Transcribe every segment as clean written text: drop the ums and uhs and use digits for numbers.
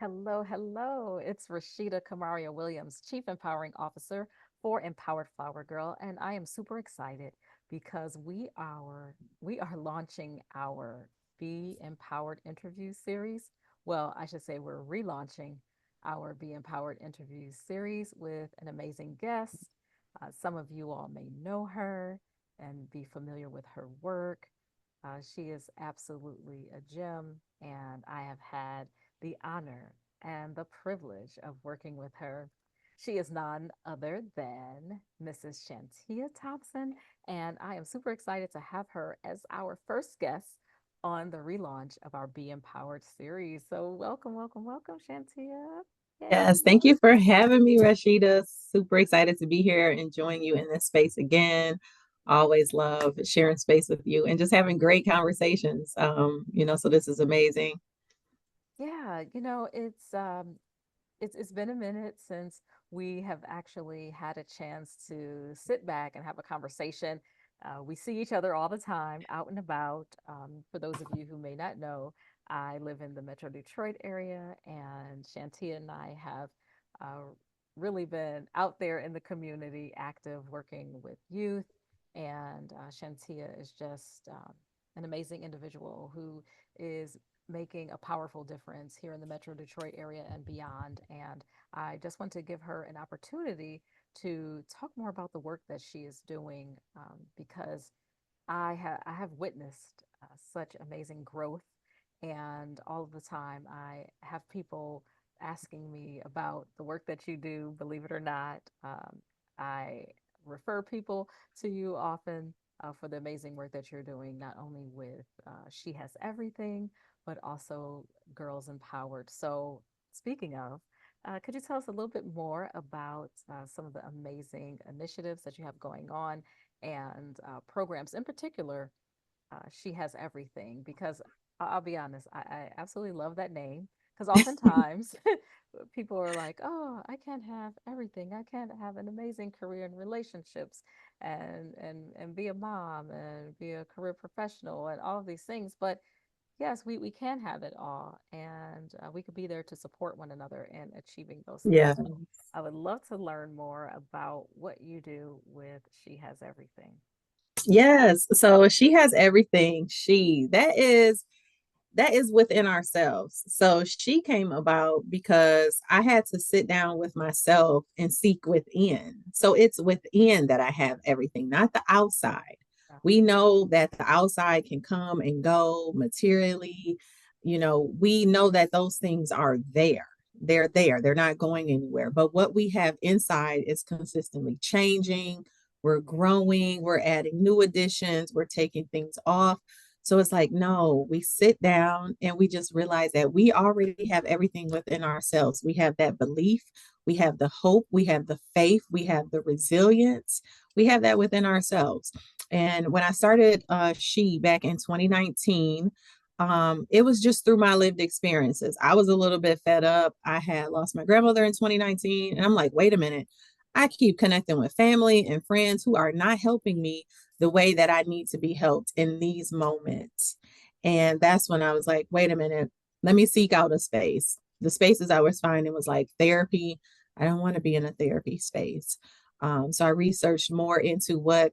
Hello, hello. It's Rashida Kamaria Williams, Chief Empowering Officer for Empowered Flower Girl, and I am super excited because we are launching our Be Empowered interview series. Well, I should say we're relaunching our Be Empowered interview series with an amazing guest. Some of you all may know her and be familiar with her work. She is absolutely a gem, and I have had the honor and the privilege of working with her. She is none other than Mrs. Chantia Thompson, and I am super excited to have her as our first guest on the relaunch of our Be Empowered series. So, welcome, welcome, welcome, Chantia. Yay. Yes, thank you for having me, Rashida. Super excited to be here and join you in this space again. Always love sharing space with you and just having great conversations. So this is amazing. Yeah, it's been a minute since we have actually had a chance to sit back and have a conversation. We see each other all the time out and about. For those of you who may not know, I live in the Metro Detroit area, and Shantia and I have uh, really been out there in the community, active, working with youth. And Shantia is just an amazing individual who is making a powerful difference here in the Metro Detroit area and beyond. And I just want to give her an opportunity to talk more about the work that she is doing because I have witnessed such amazing growth, and all of the time I have people asking me about the work that you do. Believe it or not, I refer people to you often for the amazing work that you're doing, not only with She Has Everything, but also Girls Empowered. So, speaking of, could you tell us a little bit more about some of the amazing initiatives that you have going on and programs in particular? She Has Everything, because I'll be honest, I absolutely love that name because oftentimes people are like, oh, I can't have everything. I can't have an amazing career in relationships and be a mom and be a career professional and all of these things. But yes, we can have it all, and we could be there to support one another in achieving those things. Yeah. So I would love to learn more about what you do with She Has Everything. Yes. So she has everything. That is within ourselves. So she came about because I had to sit down with myself and seek within. So it's within that I have everything, not the outside. Uh, We know that the outside can come and go materially. We know that those things are there. They're there. They're not going anywhere. But what we have inside is consistently changing. We're growing. We're adding new additions. We're taking things off. So it's like, no, we sit down and we just realize that we already have everything within ourselves. We have that belief, we have the hope, we have the faith, we have the resilience. We have that within ourselves. And when I started She back in 2019, it was just through my lived experiences. I was a little bit fed up. I had lost my grandmother in 2019. And I'm like, wait a minute. I keep connecting with family and friends who are not helping me the way that I need to be helped in these moments. And that's when I was like, wait a minute, let me seek out a space. The spaces I was finding was like therapy. I don't want to be in a therapy space. So I researched more into what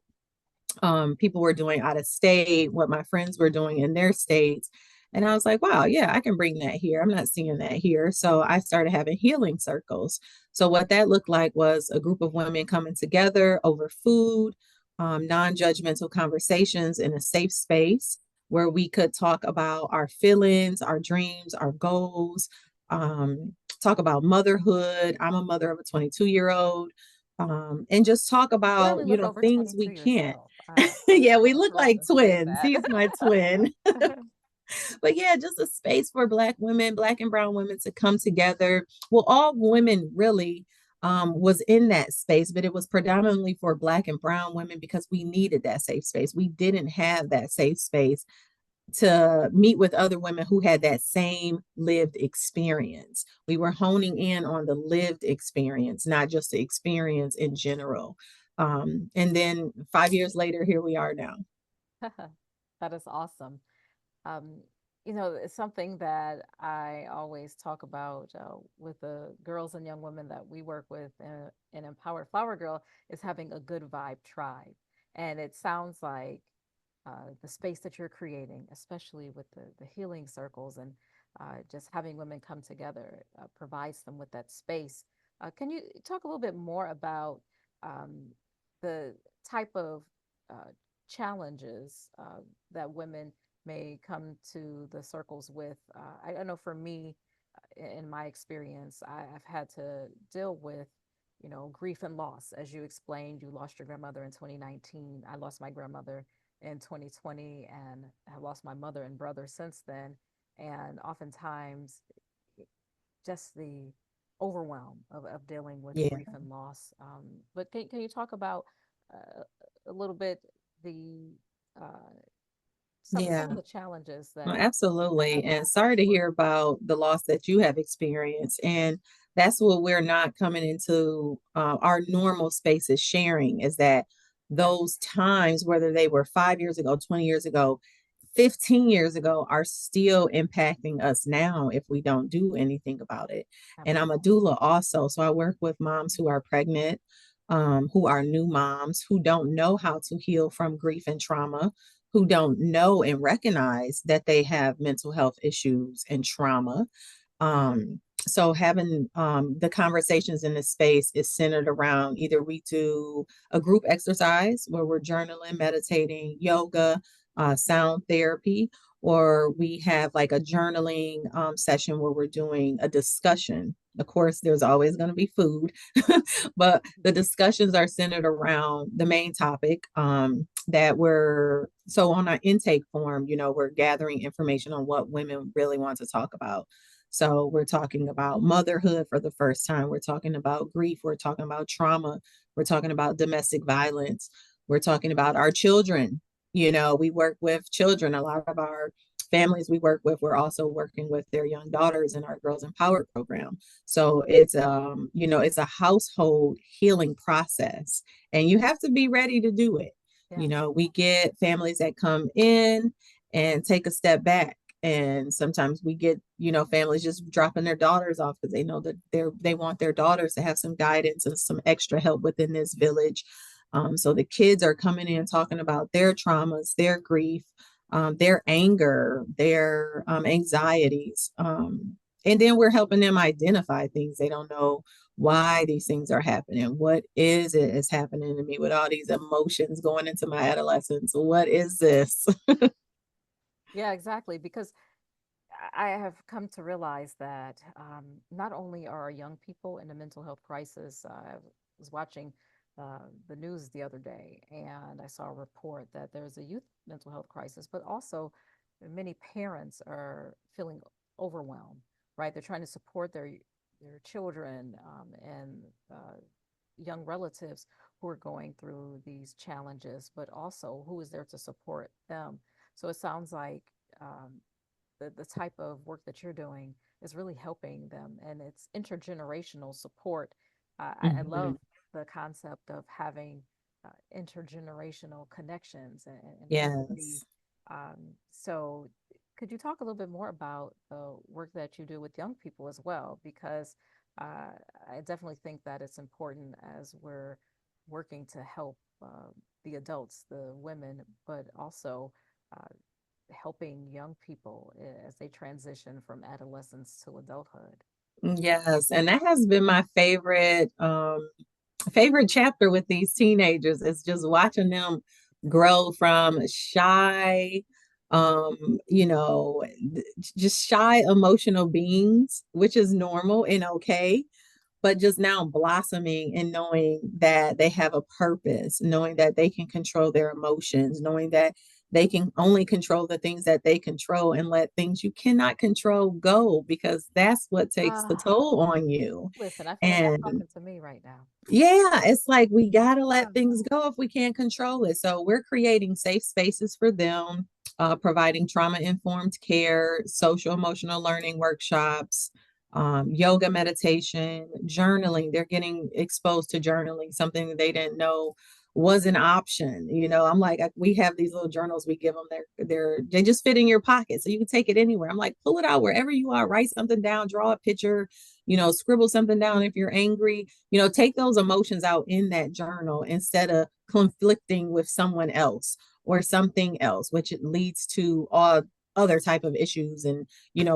people were doing out of state, what my friends were doing in their states. And I was like, wow, yeah, I can bring that here. I'm not seeing that here. So I started having healing circles. So what that looked like was a group of women coming together over food, non-judgmental conversations in a safe space where we could talk about our feelings, our dreams, our goals, talk about motherhood. I'm a mother of a 22-year-old, and just talk about, clearly look over things we 22 can't. yourself. I Yeah, just we want to look interrupt like and say twins. that. He's my twin. But yeah, just a space for Black women, Black and brown women to come together. Well, all women really was in that space, but it was predominantly for Black and brown women because we needed that safe space. We didn't have that safe space to meet with other women who had that same lived experience. We were honing in on the lived experience, not just the experience in general. And then 5 years later, here we are now. That is awesome. Um, It's something that I always talk about with the girls and young women that we work with in Empowered Flower Girl is having a good vibe tribe. And it sounds like the space that you're creating, especially with the healing circles and just having women come together, provides them with that space. Can you talk a little bit more about um, the type of uh, challenges that women may come to the circles with? I know for me, in my experience, I've had to deal with, grief and loss. As you explained, you lost your grandmother in 2019. I lost my grandmother in 2020 and have lost my mother and brother since then. And oftentimes, just the overwhelm of dealing with Yeah, grief and loss. But can you talk about uh, a little bit the uh, some yeah. of the challenges Well, that absolutely. happen And for sorry to sure? hear about the loss that you have experienced. And that's what we're not coming into our normal spaces sharing is that Yeah, those times, whether they were 5 years ago, 20 years ago, 15 years ago, are still impacting us now if we don't do anything about it. And I'm a absolutely. doula also. So I work with moms who are pregnant, who are new moms, who don't know how to heal from grief and trauma, who don't know and recognize that they have mental health issues and trauma. So having the conversations in this space is centered around either we do a group exercise where we're journaling, meditating, yoga, sound therapy, or we have like a journaling session where we're doing a discussion. Of course, there's always going to be food, but the discussions are centered around the main topic that we're so on our intake form, we're gathering information on what women really want to talk about. So we're talking about motherhood for the first time. We're talking about grief. We're talking about trauma. We're talking about domestic violence. We're talking about our children. We work with children. A lot of our families we work with, we're also working with their young daughters in our Girls Empowered program. So it's a household healing process, and you have to be ready to do it. Yes. We get families that come in and take a step back, and sometimes we get families just dropping their daughters off because they know that they want their daughters to have some guidance and some extra help within this village. So the kids are coming in talking about their traumas, their grief, their anger, their anxieties, and then we're helping them identify things they don't know why these things are happening. What is it is happening to me with all these emotions going into my adolescence? What is this? Yeah, exactly. Because I have come to realize that not only are young people in a mental health crisis, I was watching the news the other day and I saw a report that there's a youth mental health crisis, but also many parents are feeling overwhelmed, right? They're trying to support their children and young relatives who are going through these challenges, but also who is there to support them. So it sounds like the type of work that you're doing is really helping them and it's intergenerational support. I love Mhm. the concept of having intergenerational connections and community. Yes. So could you talk a little bit more about the work that you do with young people as well? Because I definitely think that it's important as we're working to help the adults, the women, but also uh, helping young people as they transition from adolescence to adulthood. Yes, and that has been my favorite chapter with these teenagers is just watching them grow from shy, just shy emotional beings, which is normal and okay, but just now blossoming and knowing that they have a purpose, knowing that they can control their emotions, knowing that they can only control the things that they control and let things you cannot control go because that's what takes the Uh, toll on you. listen, I feel like you're And talking to me right now. yeah, it's like we got to Uh, let things go if we can't control it. So we're creating safe spaces for them, providing trauma informed care, social emotional learning workshops, yoga, meditation, journaling. They're getting exposed to journaling, something that they didn't know was an option. I'm like, we have these little journals we give them. They just fit in your pocket, so you can take it anywhere. I'm like, pull it out wherever you are, write something down, draw a picture, scribble something down if you're angry. Take those emotions out in that journal instead of conflicting with someone else or something else, which it leads to all other type of issues and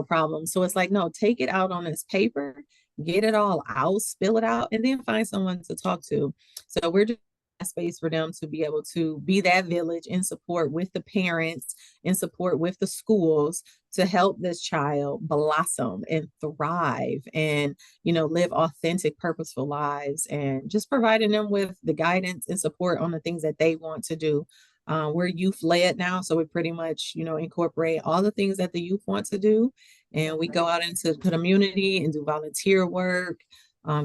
problems. So it's like, no, take it out on this paper, get it all out, spill it out, and then find someone to talk to. So we're just space for them to be able to be that village in support with the parents, in support with the schools, to help this child blossom and thrive and live authentic, purposeful lives, and just providing them with the guidance and support on the things that they want to do. We're youth led now, so we pretty much incorporate all the things that the youth want to do, and That's we go great. out into the community and do volunteer work,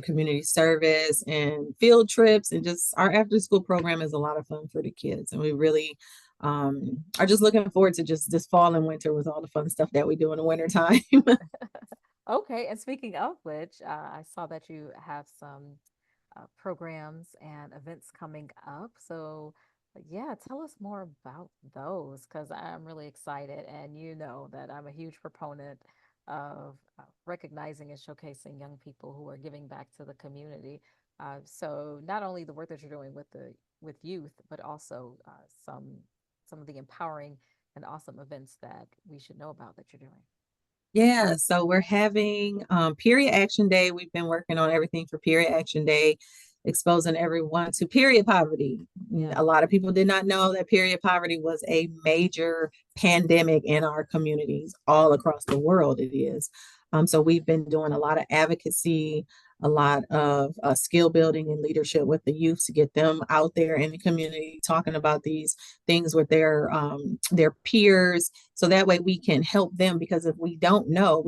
community service, and field trips. And just our after school program is a lot of fun for the kids, and we really are just looking forward to just this fall and winter with all the fun stuff that we do in the wintertime. Okay, and speaking of which, I saw that you have some programs and events coming up. So, yeah, tell us more about those because I'm really excited. And you know that I'm a huge proponent of recognizing and showcasing young people who are giving back to the community. So, not only the work that you're doing with the with youth, but also some of the empowering and awesome events that we should know about that you're doing. Yeah, so we're having Period Action Day. We've been working on everything for Period Action Day, exposing everyone to period poverty. Yeah. A lot of people did not know that period poverty was a major pandemic in our communities all across the world. It is. So we've been doing a lot of advocacy, a lot of skill building and leadership with the youth to get them out there in the community talking about these things with their peers, so that way we can help them, because if we don't know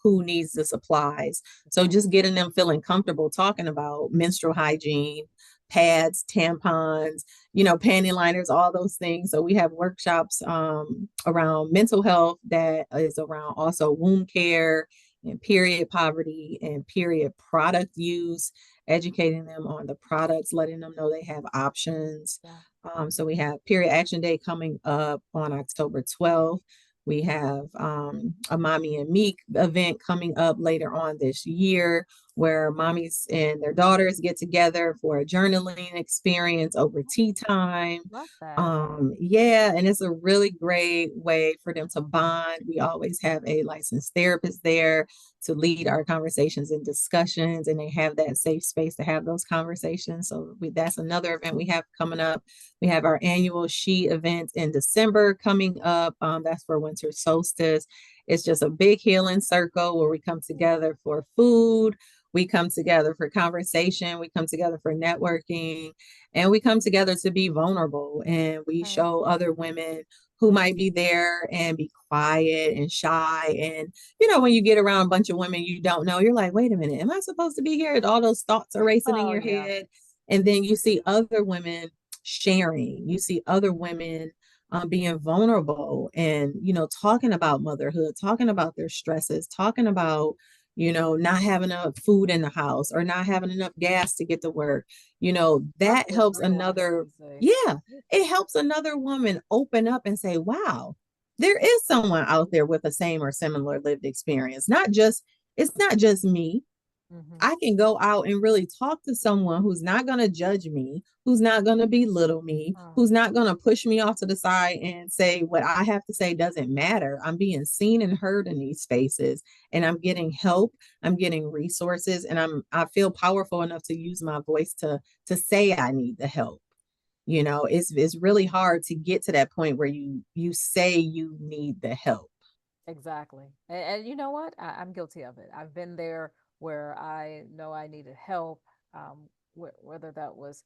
who needs the supplies. So Exactly. just getting them feeling comfortable talking about menstrual hygiene, pads, tampons, panty liners, all those things. So we have workshops around mental health, that is around also womb care and period poverty and period product use, educating them on the products, letting them know they have options. Yeah. So we have Period Action Day coming up on October 12th. We have a Mommy and Meek event coming up later on this year, where mommies and their daughters get together for a journaling experience over tea time. Love that. Yeah, and it's a really great way for them to bond. We always have a licensed therapist there to lead our conversations and discussions, and they have that safe space to have those conversations. So that's another event we have coming up. We have our annual S.H.E event in December coming up. That's for winter solstice. It's just a big healing circle where we come together for food, we come together for conversation, we come together for networking, and we come together to be vulnerable. And we Okay. show other women who might be there and be quiet and shy. And, when you get around a bunch of women you don't know, you're like, wait a minute, am I supposed to be here? All those thoughts are racing in Oh, your yeah. head. And then you see other women sharing, you see other women being vulnerable and, talking about motherhood, talking about their stresses, talking about, not having enough food in the house or not having enough gas to get to work. That Struggle is helps real, as another, we say. yeah, it helps another woman open up and say, wow, there is someone out there with the same or similar lived experience. It's not just me. Hmm. I can go out and really talk to someone who's not going to judge me, who's not going to belittle me, Oh, who's not going to push me off to the side and say what I have to say doesn't matter. I'm being seen and heard in these spaces, and I'm getting help, I'm getting resources, and I feel powerful enough to use my voice to say I need the help. It's really hard to get to that point where you say you need the help. exactly. And you know what? I'm guilty of it. I've been there where I know I needed help, whether that was,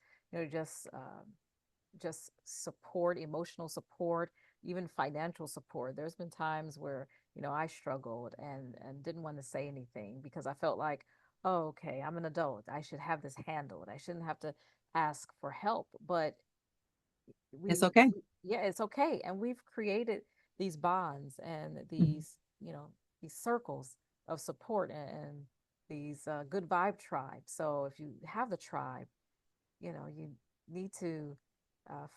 just support, emotional support, even financial support. There's been times where, I struggled and didn't want to say anything because I felt like, oh, okay, I'm an adult. I should have this handled. I shouldn't have to ask for help. But It's we, okay. yeah, it's okay. And we've created these bonds and Mhm. these circles of support and these good vibe tribes. So if you have the tribe, you need to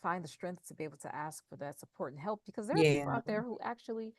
find the strength to be able to ask for that support and help, because there are people Yeah. out there who actually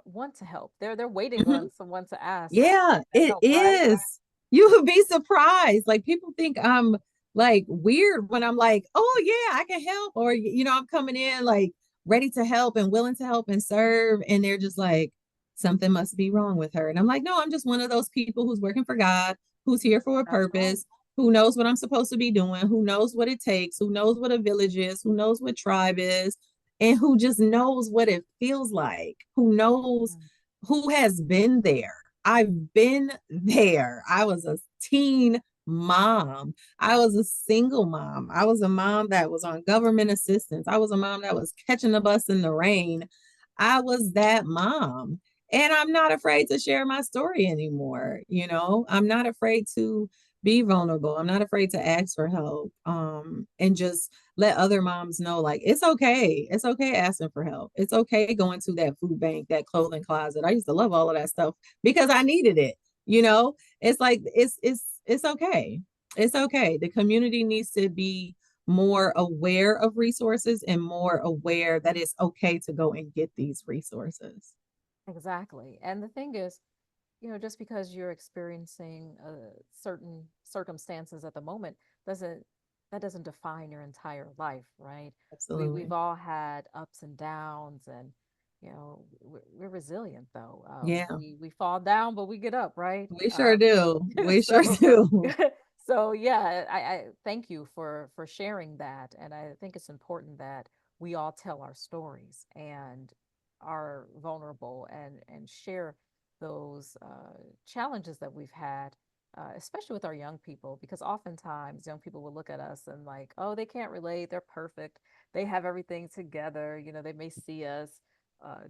want to help. They're waiting Mhm. on someone to ask Yeah, and it help, right? is. You would be surprised. Like people think I'm like weird when I'm like, oh yeah, I can help. Or I'm coming in like ready to help and willing to help and serve. And they're just like, something must be wrong with her. And I'm like, no, I'm just one of those people who's working for God, who's here for a That's right. purpose, who knows what I'm supposed to be doing, who knows what it takes, who knows what a village is, who knows what tribe is, and who just knows what it feels like, who knows, Mm. who has been there. I've been there. I was a teen mom. I was a single mom. I was a mom that was on government assistance. I was a mom that was catching the bus in the rain. I was that mom. And I'm not afraid to share my story anymore. I'm not afraid to be vulnerable. I'm not afraid to ask for help. And just let other moms know, like, it's okay. It's okay asking for help. It's okay going to that food bank, that clothing closet. I used to love all of that stuff because I needed it. It's like it's okay. It's okay. The community needs to be more aware of resources and more aware that it's okay to go and get these resources. Exactly. And the thing is, just because you're experiencing certain circumstances at the moment doesn't that doesn't define your entire life, right? We've Absolutely. all had ups and downs, and we're resilient though. Yeah, We fall down, but we get up, right? we sure do. We sure So do. so yeah, I thank you for sharing that, and I think it's important that we all tell our stories and are vulnerable and share those challenges that we've had, especially with our young people, because oftentimes young people will look at us and like, oh, they can't relate, they're perfect, they have everything together. They may see us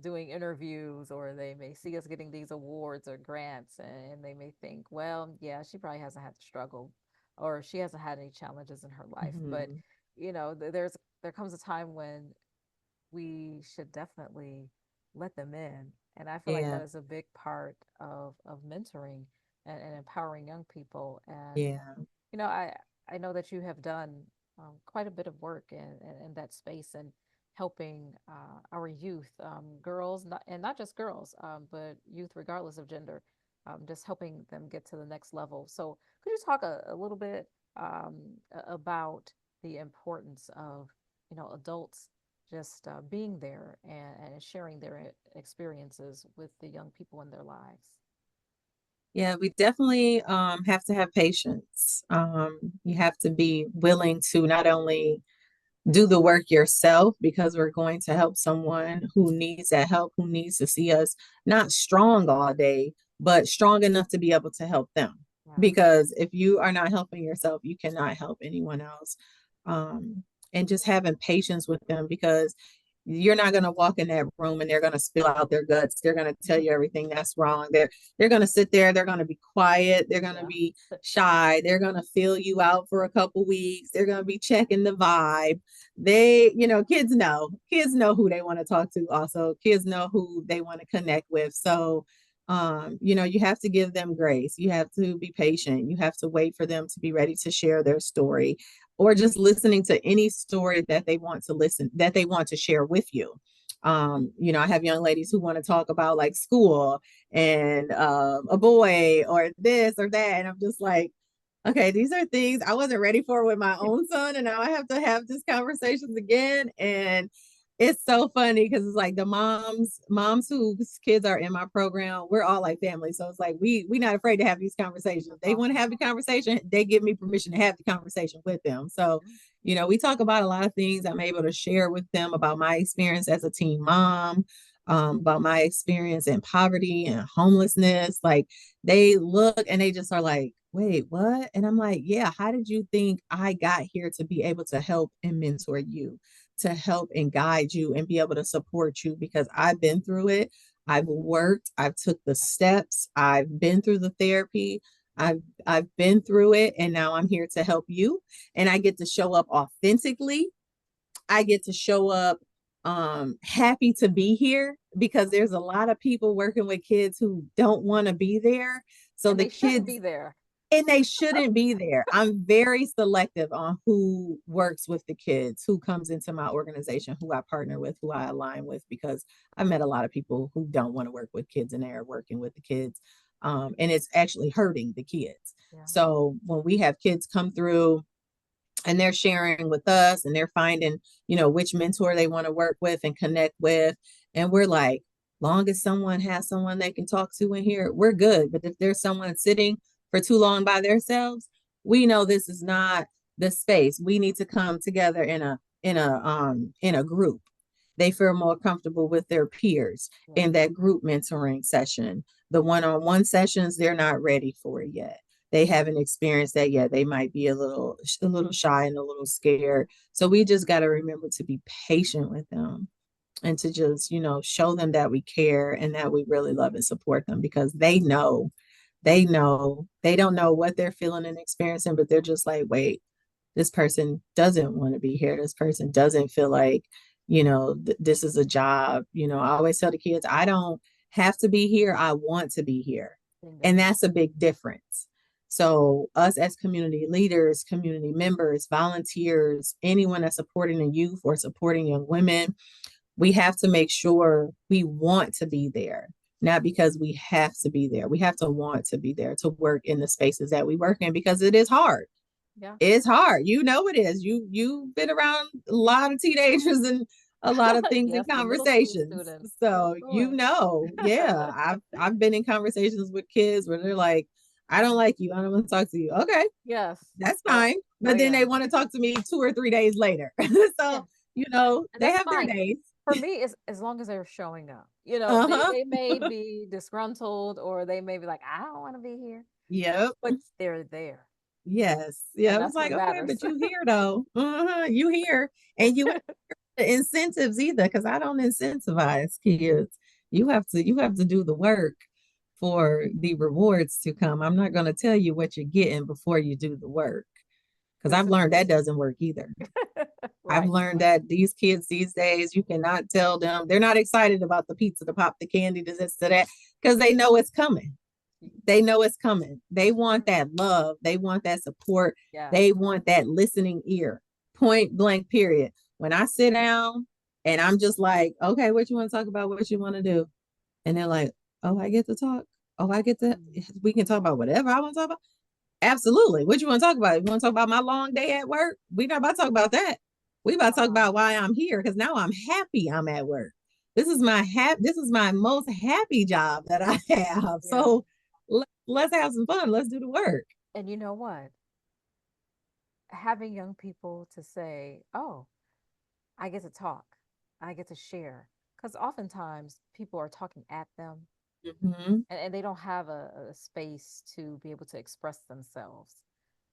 doing interviews, or they may see us getting these awards or grants, and they may think, well, yeah, she probably hasn't had to struggle, or she hasn't had any challenges in her life. But Mhm. there comes a time when we should definitely let them in. And I feel like Yeah, that is a big part of mentoring and empowering young people. And yeah, I know that you have done quite a bit of work in that space, and helping our youth, girls, not just girls, but youth regardless of gender, just helping them get to the next level. So could you talk a little bit about the importance of adults just being there and sharing their experiences with the young people in their lives? yeah. We definitely have to have patience. You have to be willing to not only do the work yourself because we're going to help someone who needs that help, who needs to see us not strong all day, but strong enough to be able to help them. Yeah. Because if you are not helping yourself, you cannot help anyone else. And just having patience with them, because you're not going to walk in that room and they're going to spill out their guts. They're going to tell you everything that's wrong. They're going to sit there. They're going to be quiet. They're going to Yeah. be shy. They're going to fill you out for a couple weeks. They're going to be checking the vibe. Kids know who they want to talk to. Also, kids know who they want to connect with. So, you have to give them grace. You have to be patient. You have to wait for them to be ready to share their story, or just listening to any story that they want to share with you. I have young ladies who want to talk about like school and a boy or this or that. And I'm just like, okay, these are things I wasn't ready for with my own son. And now I have to have these conversations again. And it's so funny because it's like the moms whose kids are in my program, we're all like family. So it's like we not afraid to have these conversations. That's They want to awesome. have the conversation, they give me permission to have the conversation with them. So, we talk about a lot of things. I'm able to share with them about my experience as a teen mom, about my experience in poverty and homelessness. Like they look and they just are like, wait, what? And I'm like, yeah, how did you think I got here to be able to help and mentor you, to help and guide you and be able to support you? Because I've been through it. I've worked, I've took the steps, I've been through the therapy, I've been through it, and now I'm here to help you. And I get to show up authentically. I get to show up happy to be here, because there's a lot of people working with kids who don't want to be there. So And the they shouldn't be kids, there. And they shouldn't be there. I'm very selective on who works with the kids, who comes into my organization, who I partner with, who I align with, because I met a lot of people who don't want to work with kids and they're working with the kids. And it's actually hurting the kids. Yeah. So when we have kids come through and they're sharing with us and they're finding, which mentor they want to work with and connect with, and we're like, long as someone has someone they can talk to in here, we're good. But if there's someone sitting for too long by themselves, we know this is not the space. We need to come together in a group. They feel more comfortable with their peers Yeah. in that group mentoring session. The one-on-one sessions, they're not ready for it yet. They haven't experienced that yet. They might be a little shy and a little scared. So we just got to remember to be patient with them and to just, show them that we care and that we really love and support them, because they don't know what they're feeling and experiencing, but they're just like, wait, this person doesn't want to be here. This person doesn't feel like, this is a job. I always tell the kids, I don't have to be here. I want to be here. And that's a big difference. So us as community leaders, community members, volunteers, anyone that's supporting a youth or supporting young women, we have to make sure we want to be there, not because we have to be there. We have to want to be there to work in the spaces that we work in, because it is hard. Yeah. It's hard. It is. You've been around a lot of teenagers and a lot of things Yes, in the middle school conversations. students. So Lord. yeah. I've been in conversations with kids where they're like, I don't like you. I don't want to talk to you. Okay, Yes. that's Oh, fine. oh But then yeah. they want to talk to me 2 or 3 days later. Yeah. So, And they that's have their fine. days. For me, it's as long as they're showing up. They, Uh-huh. they may be disgruntled or they may be like, I don't want to be here, Yep. but they're there. Yes. Yeah. And It was that's what like, okay, matters. but you here though. You here. And you the incentives either, because I don't incentivize kids. You have to do the work for the rewards to come. I'm not going to tell you what you're getting before you do the work, because This I've is learned true. that doesn't work either. I've Right. learned that these kids these days, you cannot tell them they're not excited about the pizza, the pop, the candy, this, to that, because they know it's coming. They know it's coming. They want that love. They want that support. Yes. They want that listening ear. Point blank, period. When I sit down and I'm just like, okay, what you want to talk about? What you want to do? And they're like, oh, I get to talk. Oh, I get to, Mm. we can talk about whatever I want to talk about. Absolutely. What you want to talk about? You want to talk about my long day at work? We not about to talk about that. We about to talk about why I'm here, because now I'm happy I'm at work. This is my most happy job that I have. Yeah. So let's have some fun. Let's do the work. And you know what? Having young people to say, oh, I get to talk, I get to share. Because oftentimes people are talking at them Mm-hmm. and they don't have a space to be able to express themselves,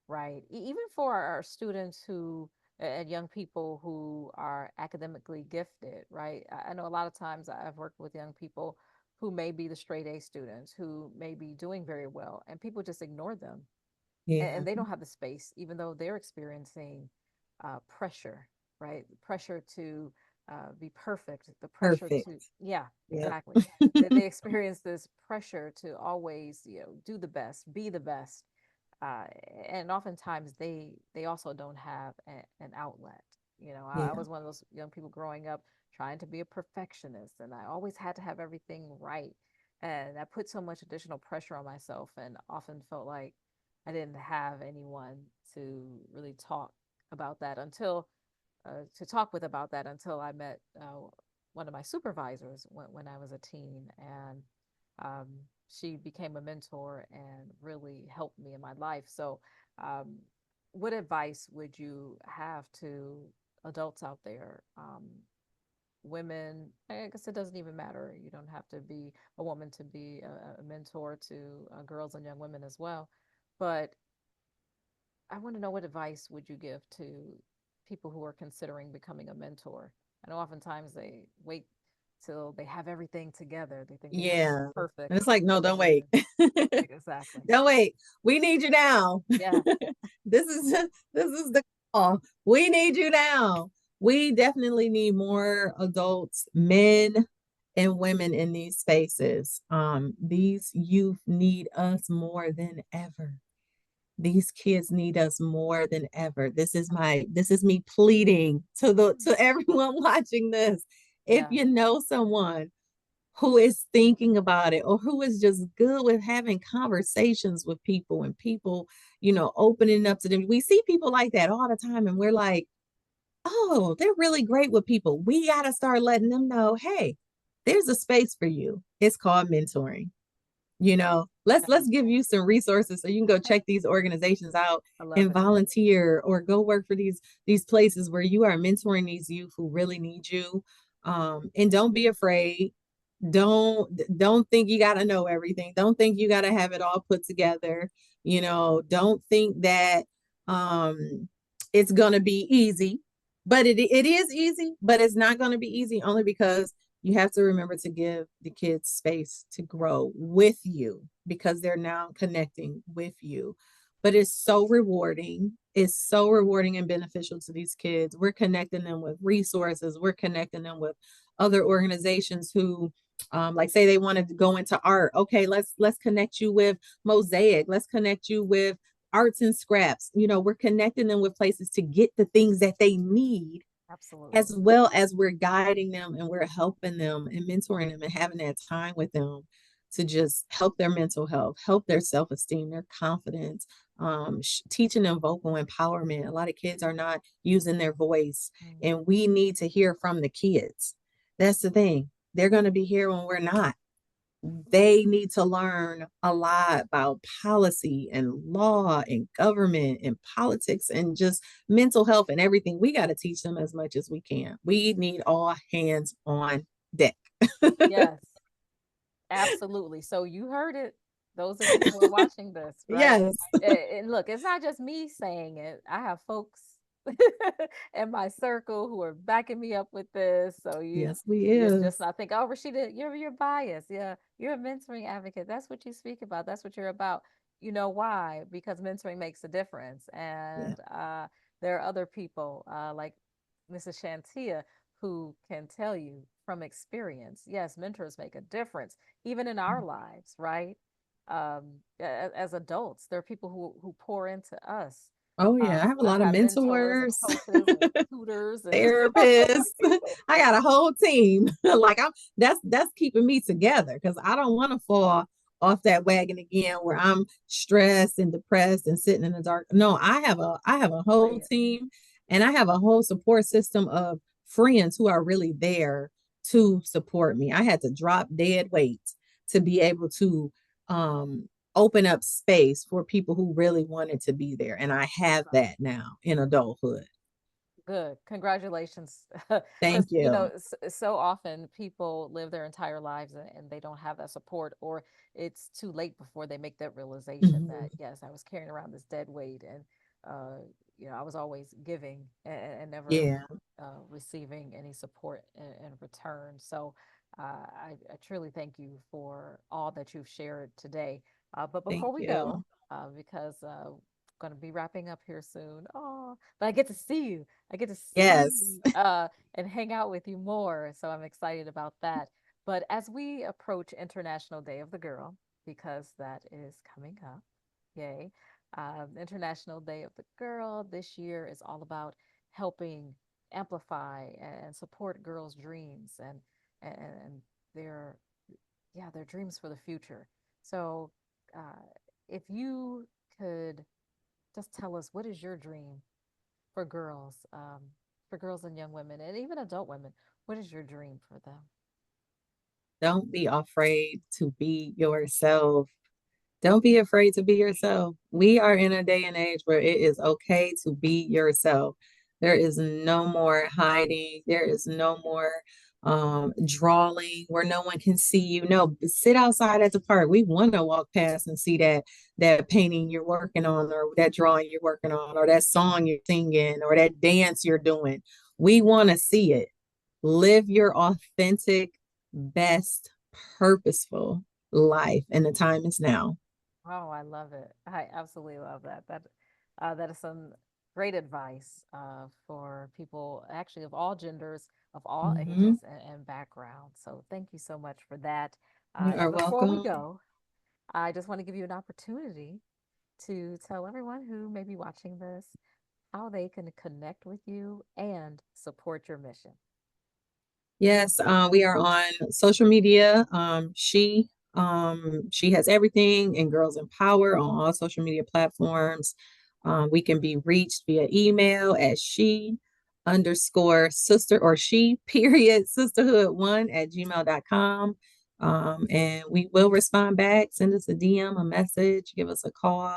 right? Even for our students who, and young people who are academically gifted, right? I know a lot of times I've worked with young people who may be the straight A students who may be doing very well, and people just ignore them Yeah. and they don't have the space, even though they're experiencing pressure, right? Pressure to be perfect, the pressure Perfect. to, yeah, Yep. exactly. They experience this pressure to always, do the best, be the best. Uh, and oftentimes they also don't have an outlet. I Yeah. was one of those young people growing up trying to be a perfectionist, and I always had to have everything right. And I put so much additional pressure on myself and often felt like I didn't have anyone to really talk about that until to talk with about that until I met one of my supervisors when I was a teen, and um, she became a mentor and really helped me in my life. So, um, what advice would you have to adults out there? Women, I guess it doesn't even matter. You don't have to be a woman to be a mentor to girls and young women as well. But I want to know, what advice would you give to people who are considering becoming a mentor? I know oftentimes they wait till they have everything together. They think they have it Yeah. perfect. And it's like, no, don't And wait. then, exactly. Don't wait. We need you now. Yeah. This is the call. We need you now. We definitely need more adults, men and women in these spaces. These youth need us more than ever. these kids need us more than ever. This is me pleading to the to everyone watching this. If Yeah, you know someone who is thinking about it, or who is just good with having conversations with people, and people, opening up to them. We see people like that all the time, and we're like, oh, they're really great with people. We got to start letting them know, hey, there's a space for you. It's called mentoring. Let's yes, give you some resources so you can go check these organizations out I love and it. volunteer, or go work for these places where you are mentoring these youth who really need you. And don't be afraid. Don't think you got to know everything. Don't think you got to have it all put together. Don't think that um it's going to be easy. But it is easy, but it's not going to be easy, only because you have to remember to give the kids space to grow with you, because they're now connecting with you. But it's so rewarding. It's so rewarding and beneficial to these kids. We're connecting them with resources. We're connecting them with other organizations who, like, say they wanted to go into art. Okay, let's connect you with Mosaic. Let's connect you with Arts and Scraps. We're connecting them with places to get the things that they need, as Absolutely. well as we're guiding them and we're helping them and mentoring them and having that time with them to just help their mental health, help their self-esteem, their confidence, teaching them vocal empowerment. A lot of kids are not using their voice, Mm. and we need to hear from the kids. That's the thing. They're going to be here when we're not. They need to learn a lot about policy and law and government and politics and just mental health and everything. We got to teach them as much as we can. We need all hands on deck. Yes, absolutely. So you heard it, those of you who are watching this, right? Yes. And look, it's not just me saying it. I have folks in my circle who are backing me up with this. So Yes, we you're just is. not thinking, oh, Rashida, you're biased. Yeah, you're a mentoring advocate. That's what you speak about. That's what you're about. You know why? Because mentoring makes a difference. Yeah. And there are other people like Mrs. Chantia who can tell you from experience, yes, mentors make a difference, even in our lives, right? As adults, there are people who pour into us. Oh yeah. I have a I lot of have mentors and mentors, coaches and tutors and therapists. I got a whole team. Like, that's keeping me together, because I don't want to fall off that wagon again where I'm stressed and depressed and sitting in the dark. No, I have a whole brilliant. team, and I have a whole support system of friends who are really there to support me. I had to drop dead weight to be able to open up space for people who really wanted to be there. And I have that now in adulthood. Good. Congratulations. Because, Thank you. so often people live their entire lives and they don't have that support, or it's too late before they make that realization that, Mhm. yes, I was carrying around this dead weight and, uh, I was always giving and never Yeah, receiving any support in return. So I truly thank you for all that you've shared today. But thank before we you. go, because going to be wrapping up here soon. Oh, but I get to see you. I get to see Yes. you and hang out with you more. So I'm excited about that. But as we approach International Day of the Girl, because that is coming up, yay, International Day of the Girl this year is all about helping amplify and support girls' dreams and their their dreams for the future. So uh, if you could just tell us, what is your dream for girls and young women, and even adult women? What is your dream for them? Don't be afraid to be yourself. Don't be afraid to be yourself. We are in a day and age where it is okay to be yourself. There is no more hiding. There is no more drawing where no one can see you. No, sit outside at the park. We want to walk past and see that painting you're working on, or that drawing you're working on, or that song you're singing, or that dance you're doing. We want to see it. Live your authentic, best, purposeful life, and the time is now. Oh, I love it. I absolutely love that. That is some great advice for people, actually, of all genders, of all Mm-hmm. ages and backgrounds. So thank you so much for that. You And are before we welcome. go, I just want to give you an opportunity to tell everyone who may be watching this how they can connect with you and support your mission. Yes, we are on social media. She has everything and Girls Empower on all social media platforms. We can be reached via email at she underscore sister or she period sisterhood1 at gmail.com. And we will respond back. Send us a DM, a message, give us a call.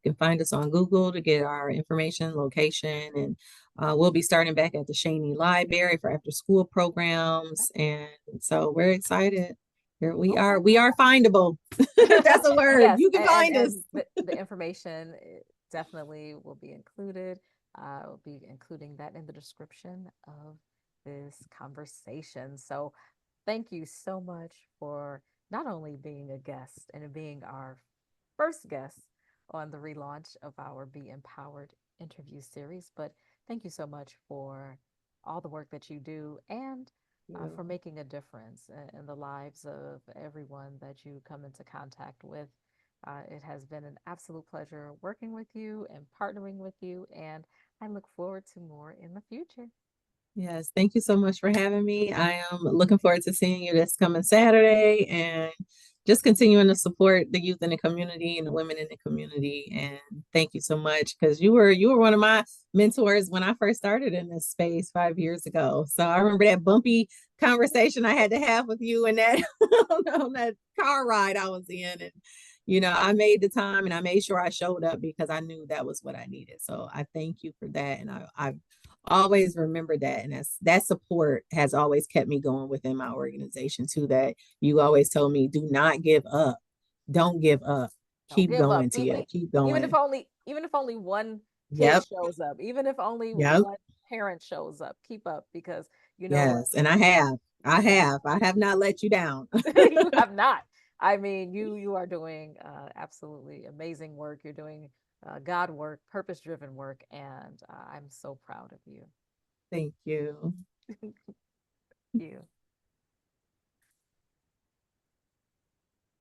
You can find us on Google to get our information, location, and we'll be starting back at the S.H.E Library for after school programs. And so we're excited. Here we are. Okay. We are findable. That's a word. Yes, You can find us. and the information definitely will be included. Will be including that in the description of this conversation. So thank you so much for not only being a guest and being our first guest on the relaunch of our Be Empowered interview series, but thank you so much for all the work that you do and for making a difference in the lives of everyone that you come into contact with. It has been an absolute pleasure working with you and partnering with you, and I look forward to more in the future. Yes, thank you so much for having me. I am looking forward to seeing you this coming Saturday and just continuing to support the youth in the community and the women in the community. And thank you so much because you were one of my mentors when I first started in this space 5 years ago. So I remember that bumpy conversation I had to have with you and that on that car ride I was in. And I made the time and I made sure I showed up because I knew that was what I needed. So I thank you for that. And I always remember that. And that support has always kept me going within my organization too. That you always told me, do not give up. Don't give up. Don't Keep give up. going, Tia. Keep going. Even if only one kid Yep. shows up, even if only Yep. one parent shows up, keep up because you know what? Yes. And I have. I Yeah, have. I have not let you down. you have not. I mean, you are doing absolutely amazing work. You're doing God work, purpose driven work, and I'm so proud of you. Thank you. You.